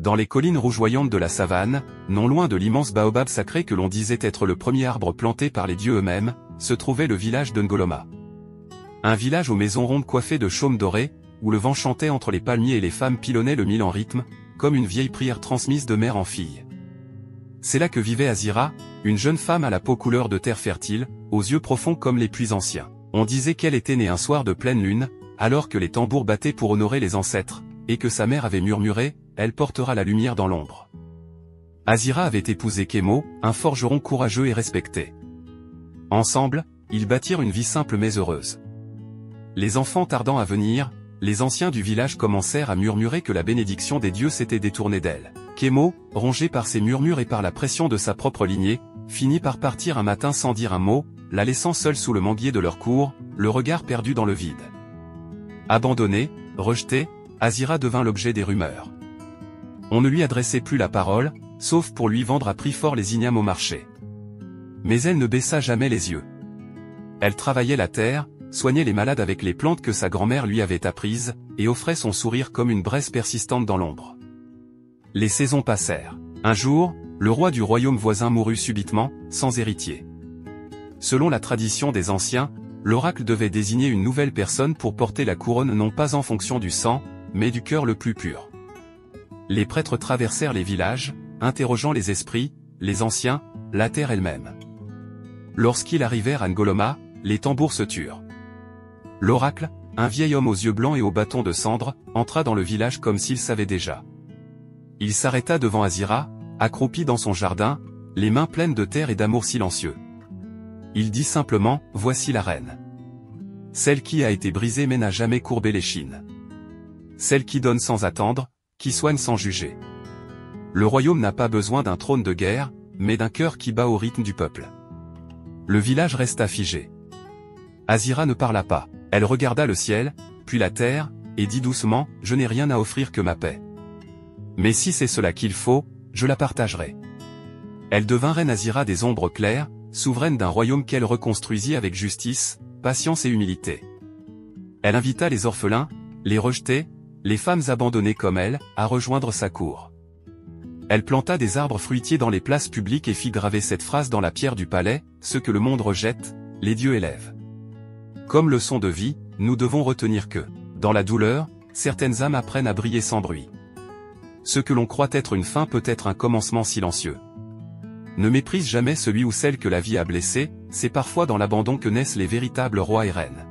Dans les collines rougeoyantes de la savane, non loin de l'immense baobab sacré que l'on disait être le premier arbre planté par les dieux eux-mêmes, se trouvait le village d'Ngoloma. Un village aux maisons rondes coiffées de chaumes dorés, où le vent chantait entre les palmiers et les femmes pilonnaient le mille en rythme, comme une vieille prière transmise de mère en fille. C'est là que vivait Azira, une jeune femme à la peau couleur de terre fertile, aux yeux profonds comme les puits anciens. On disait qu'elle était née un soir de pleine lune, alors que les tambours battaient pour honorer les ancêtres, et que sa mère avait murmuré, « Elle portera la lumière dans l'ombre ». Azira avait épousé Kemo, un forgeron courageux et respecté. Ensemble, ils bâtirent une vie simple mais heureuse. Les enfants tardant à venir, les anciens du village commencèrent à murmurer que la bénédiction des dieux s'était détournée d'elle. Kemo, rongé par ces murmures et par la pression de sa propre lignée, finit par partir un matin sans dire un mot, la laissant seule sous le manguier de leur cour, le regard perdu dans le vide. Abandonnée, rejetée, Azira devint l'objet des rumeurs. On ne lui adressait plus la parole, sauf pour lui vendre à prix fort les ignames au marché. Mais elle ne baissa jamais les yeux. Elle travaillait la terre, soignait les malades avec les plantes que sa grand-mère lui avait apprises, et offrait son sourire comme une braise persistante dans l'ombre. Les saisons passèrent. Un jour, le roi du royaume voisin mourut subitement, sans héritier. Selon la tradition des anciens, l'oracle devait désigner une nouvelle personne pour porter la couronne non pas en fonction du sang, mais du cœur le plus pur. Les prêtres traversèrent les villages, interrogeant les esprits, les anciens, la terre elle-même. Lorsqu'ils arrivèrent à Ngoloma, les tambours se turent. L'oracle, un vieil homme aux yeux blancs et au bâton de cendre, entra dans le village comme s'il savait déjà. Il s'arrêta devant Azira, accroupi dans son jardin, les mains pleines de terre et d'amour silencieux. Il dit simplement, « Voici la reine. Celle qui a été brisée mais n'a jamais courbé l'échine. Celle qui donne sans attendre, qui soigne sans juger. Le royaume n'a pas besoin d'un trône de guerre, mais d'un cœur qui bat au rythme du peuple. » Le village resta figé. Azira ne parla pas. Elle regarda le ciel, puis la terre, et dit doucement, « Je n'ai rien à offrir que ma paix. Mais si c'est cela qu'il faut, je la partagerai. » Elle devint reine Azira des ombres claires, souveraine d'un royaume qu'elle reconstruisit avec justice, patience et humilité. Elle invita les orphelins, les rejetés, les femmes abandonnées comme elle, à rejoindre sa cour. Elle planta des arbres fruitiers dans les places publiques et fit graver cette phrase dans la pierre du palais, « Ce que le monde rejette, les dieux élèvent. » Comme leçon de vie, nous devons retenir que, dans la douleur, certaines âmes apprennent à briller sans bruit. Ce que l'on croit être une fin peut être un commencement silencieux. Ne méprise jamais celui ou celle que la vie a blessé, c'est parfois dans l'abandon que naissent les véritables rois et reines.